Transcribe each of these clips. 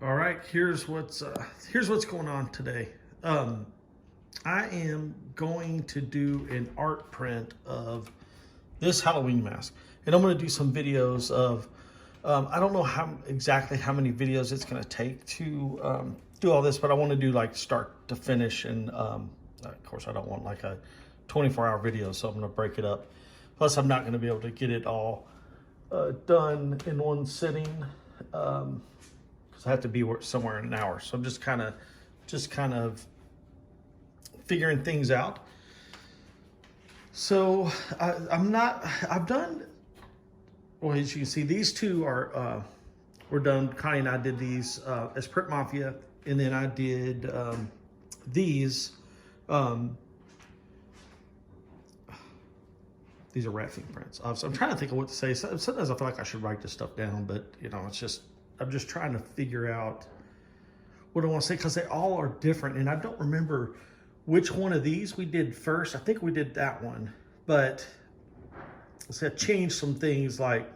All right, here's what's going on today. I am going to do an art print of this Halloween mask, and I'm going to do some videos of. I don't know exactly how many videos it's going to take to do all this, but I want to do like start to finish, and of course I don't want like a 24-hour video, so I'm going to break it up. Plus, I'm not going to be able to get it all done in one sitting. I have to be somewhere in an hour. So I'm just kind of figuring things out. So I've done, well, as you can see, these two are, were done. Connie and I did these as Print Mafia. And then I did these are Raffing prints. So I'm trying to think of what to say. Sometimes I feel like I should write this stuff down, but you know, I'm just trying to figure out what I want to say, because they all are different. And I don't remember which one of these we did first. I think we did that one, but I changed some things, like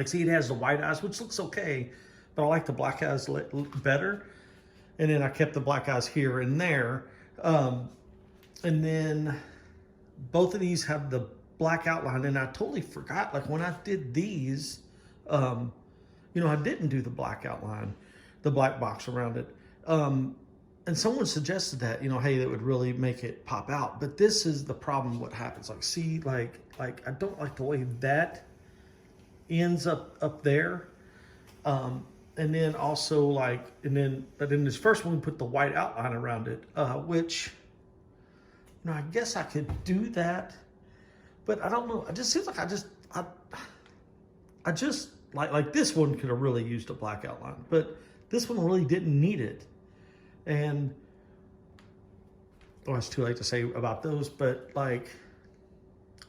see, it has the white eyes, which looks okay, but I like the black eyes better. And then I kept the black eyes here and there. And then both of these have the black outline, and I totally forgot, like when I did these, you know, I didn't do the black outline, the black box around it. And someone suggested that, you know, hey, that would really make it pop out. But this is the problem, what happens. Like, see, like I don't like the way that ends up there. And then also but in this first one, we put the white outline around it, which, you know, I guess I could do that, but I don't know. It just seems like I just, like this one could have really used a black outline, but this one really didn't need it. And it's too late to say about those, but like,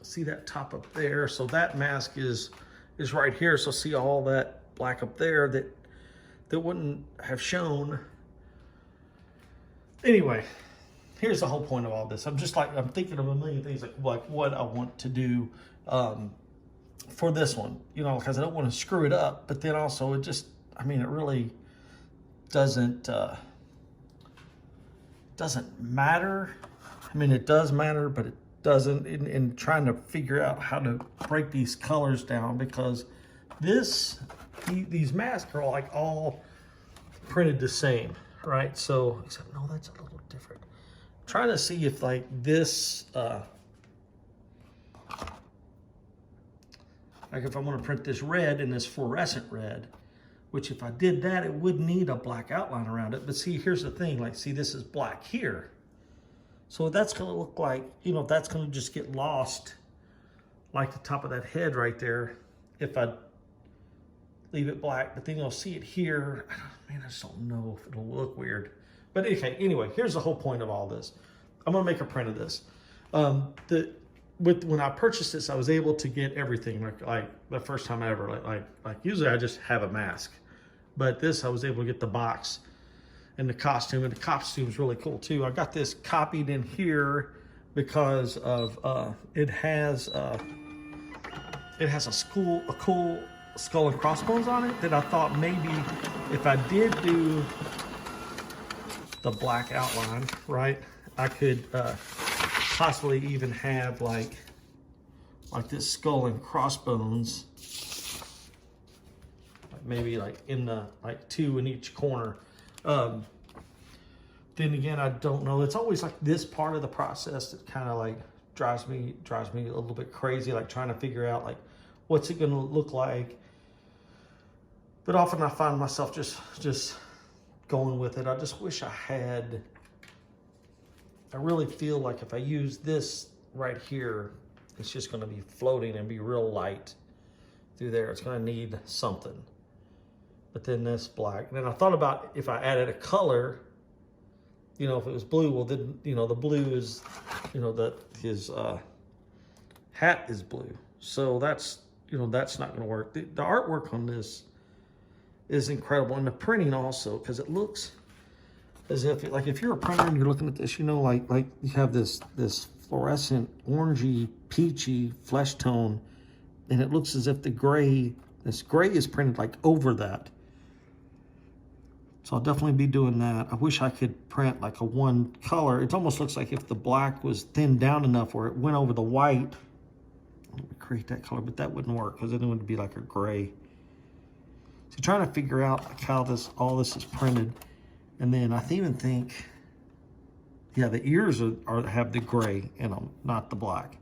see that top up there? So that mask is right here. So see all that black up there that wouldn't have shown. Anyway, here's the whole point of all this. I'm thinking of a million things, like what I want to do for this one, you know, because I don't want to screw it up, but then also it really doesn't matter. I mean, it does matter, but it doesn't in trying to figure out how to break these colors down, because these masks are all printed the same, right? So, except no, that's a little different. I'm trying to see if like this, like if I want to print this red and this fluorescent red, which if I did that, it would need a black outline around it. But see, here's the thing, like, see, this is black here. So that's gonna look like, you know, that's gonna just get lost like the top of that head right there if I leave it black. But then you'll see it here. Man, I just don't know if it'll look weird. But okay, anyway, here's the whole point of all this. I'm gonna make a print of this. When I purchased this, I was able to get everything, like the first time ever. Like usually I just have a mask, but this I was able to get the box and the costume, and the costume's really cool too. I got this copied in here because of it has a cool skull and crossbones on it, that I thought maybe if I did do the black outline, right, I could possibly even have like this skull and crossbones, like maybe like in the two in each corner. Then again, I don't know. It's always like this part of the process that kind of like drives me a little bit crazy, like trying to figure out like what's it going to look like. But often I find myself just going with it. I just wish I really feel like if I use this right here, it's just going to be floating and be real light through there. It's going to need something. But then this black. And then I thought about if I added a color, you know, if it was blue, well then, you know, the blue is, you know, his hat is blue. So that's, you know, that's not going to work. The artwork on this is incredible, and the printing also, because it looks as if, like, if you're a printer and you're looking at this, you know, like you have this fluorescent orangey peachy flesh tone, and it looks as if this gray is printed like over that. So I'll definitely be doing that. I wish I could print like a one color. It almost looks like if the black was thinned down enough where it went over the white. Let me create that color, but that wouldn't work because then it would be like a gray. So trying to figure out like how all this is printed. And then I even think, yeah, the ears have the gray in them, not the black.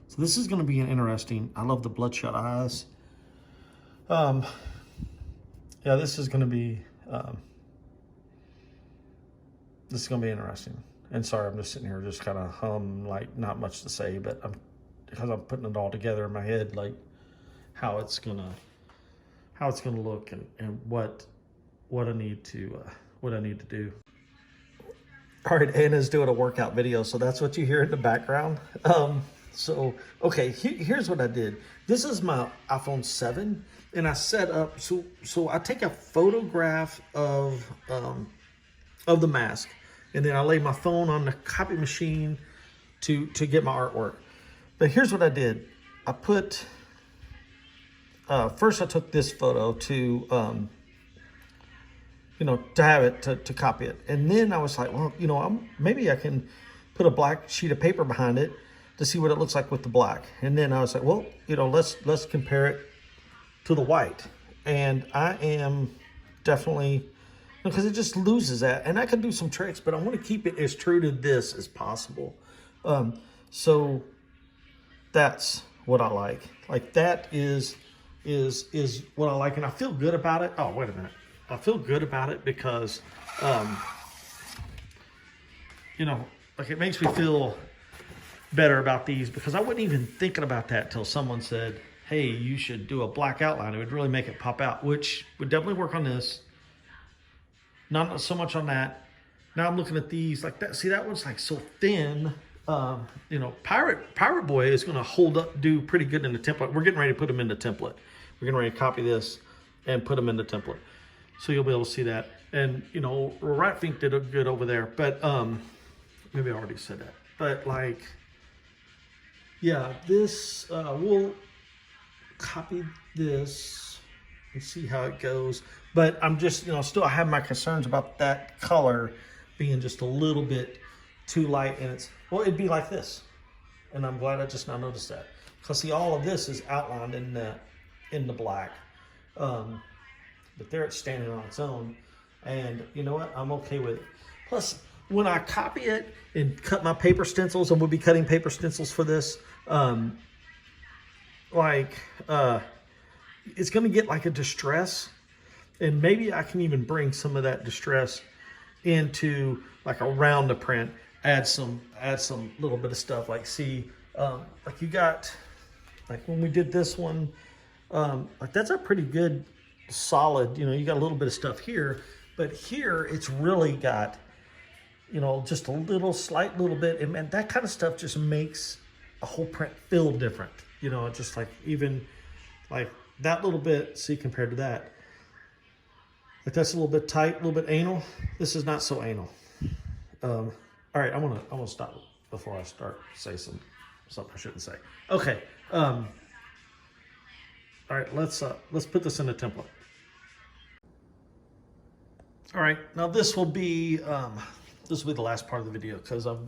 So this is going to be an interesting. I love the bloodshot eyes. Yeah, this is going to be interesting. And sorry, I'm just sitting here just kind of like not much to say, but because I'm putting it all together in my head, like how it's gonna look and what I need to do. All right, Anna's doing a workout video, so that's what you hear in the background. So, okay, here's what I did. This is my iPhone 7, and I set up, so I take a photograph of the mask, and then I lay my phone on the copy machine to get my artwork. But here's what I did. I put, first I took this photo to, to have it, to copy it. And then I was like, well, maybe I can put a black sheet of paper behind it to see what it looks like with the black. And then I was like, well, let's compare it to the white. And I am definitely, because it just loses that. And I can do some tricks, but I want to keep it as true to this as possible. So that's what I like. Like that is what I like. And I feel good about it. Oh, wait a minute. I feel good about it because, like it makes me feel better about these because I wasn't even thinking about that till someone said, hey, you should do a black outline. It would really make it pop out, which would definitely work on this. Not so much on that. Now I'm looking at these like that. See, that one's like so thin. Pirate Boy is going to do pretty good in the template. We're getting ready to put them in the template. We're getting ready to copy this and put them in the template. So you'll be able to see that. And, Rat Fink did good over there. But maybe I already said that. But, like, yeah, this, we'll copy this and see how it goes. But I'm just, still I have my concerns about that color being just a little bit too light. And it'd be like this. And I'm glad I just now noticed that. Because, see, all of this is outlined in the black. But there it's standing on its own. And you know what? I'm okay with it. Plus, when I copy it and cut my paper stencils, and we'll be cutting paper stencils for this, it's going to get like a distress. And maybe I can even bring some of that distress into like around the print, add some little bit of stuff. Like see, like you got, like when we did this one, like that's a pretty good solid, you got a little bit of stuff here, but here it's really got, just a slight little bit. And man, that kind of stuff just makes a whole print feel different. Just like even like that little bit, see, compared to that, like that's a little bit tight, a little bit anal. This is not so anal. All right, I'm gonna stop before I start say something I shouldn't say. Okay. All right, let's put this in a template. All right, now this will be the last part of the video because I've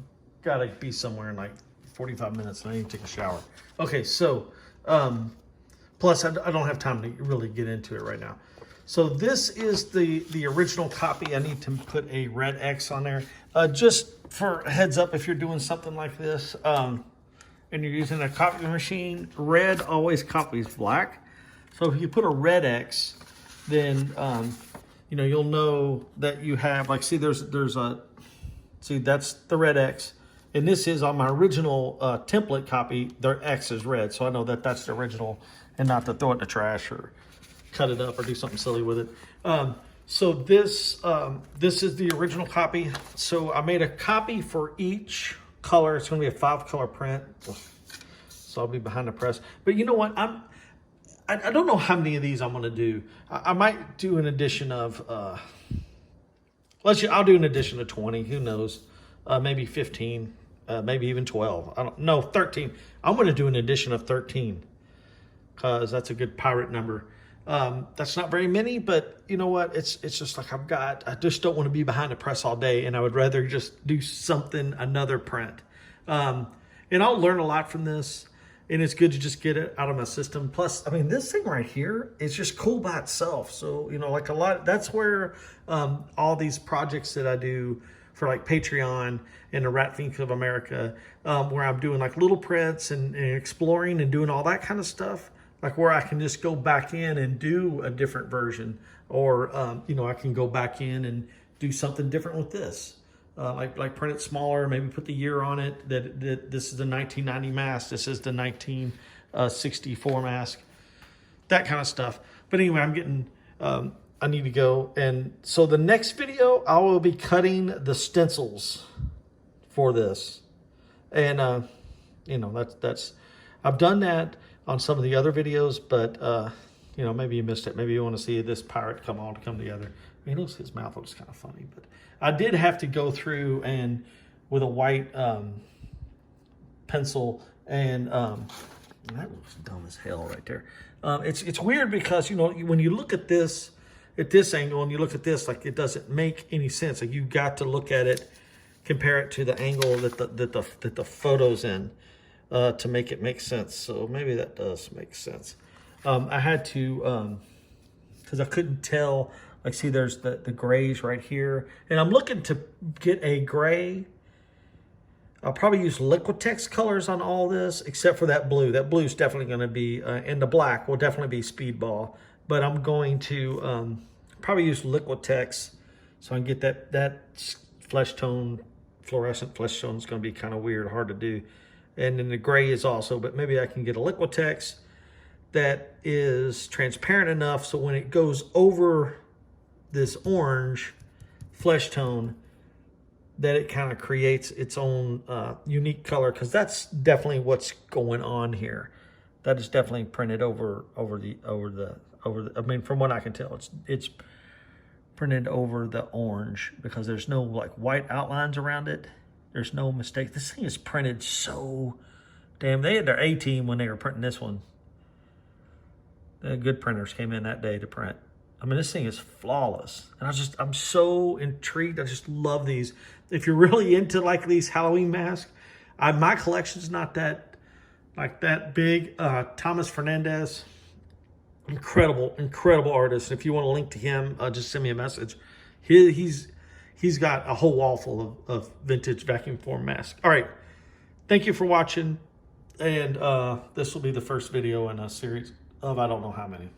got to be somewhere in like 45 minutes and I need to take a shower. Okay, so plus I don't have time to really get into it right now. So this is the original copy. I need to put a red X on there. Just for a heads up, if you're doing something like this and you're using a copy machine, red always copies black. So if you put a red X, then you'll know that you have, like, see, that's the red X. And this is on my original template copy, the X is red. So I know that that's the original and not to throw it in the trash or cut it up or do something silly with it. So this is the original copy. So I made a copy for each color. It's going to be a 5-color print. So I'll be behind the press. But you know what? I don't know how many of these I'm going to do. I might do an edition of, I'll do an edition of 20. Who knows? Maybe 15, maybe even 12. I don't know, 13. I'm going to do an edition of 13 because that's a good pirate number. That's not very many, but you know what? It's just like I just don't want to be behind the press all day, and I would rather just do something, another print. And I'll learn a lot from this, and it's good to just get it out of my system. Plus, I mean, this thing right here is just cool by itself. So, you know, like that's where all these projects that I do for like Patreon and the Rat Fiends of America, where I'm doing like little prints and exploring and doing all that kind of stuff, like where I can just go back in and do a different version, or, you know, I can go back in and do something different with this. Like print it smaller, maybe put the year on it, that this is the 1990 mask, this is the 1964 mask, that kind of stuff. But anyway, I'm getting, I need to go. And so the next video, I will be cutting the stencils for this. And, you know, that's, I've done that on some of the other videos, but, you know, maybe you missed it. Maybe you want to see this pirate come together. I mean, his mouth looks kind of funny, but I did have to go through and with a white pencil, and that looks dumb as hell right there. It's weird because, you know, when you look at this angle and you look at this, like, it doesn't make any sense. Like, you got to look at it, compare it to the angle that the photo's in to make it make sense. So maybe that does make sense. I had to, because I couldn't tell. Like, see, there's the grays right here. And I'm looking to get a gray. I'll probably use Liquitex colors on all this, except for that blue. That blue is definitely going to be, and the black will definitely be Speedball. But I'm going to probably use Liquitex so I can get that flesh tone, fluorescent flesh tone is going to be kind of weird, hard to do. And then the gray is also, but maybe I can get a Liquitex that is transparent enough so when it goes over this orange flesh tone, that it kind of creates its own unique color, because that's definitely what's going on here. That is definitely printed over the. I mean, from what I can tell, it's printed over the orange, because there's no like white outlines around it. There's no mistake. This thing is printed so damn. They had their A team when they were printing this one. The good printers came in that day to print. I mean, this thing is flawless. And I'm so intrigued. I just love these. If you're really into like these Halloween masks, my collection's not that big. Thomas Fernandez, incredible artist. If you want to link to him, just send me a message. He's got a whole wall full of vintage vacuum form masks. All right. Thank you for watching. And this will be the first video in a series of I don't know how many.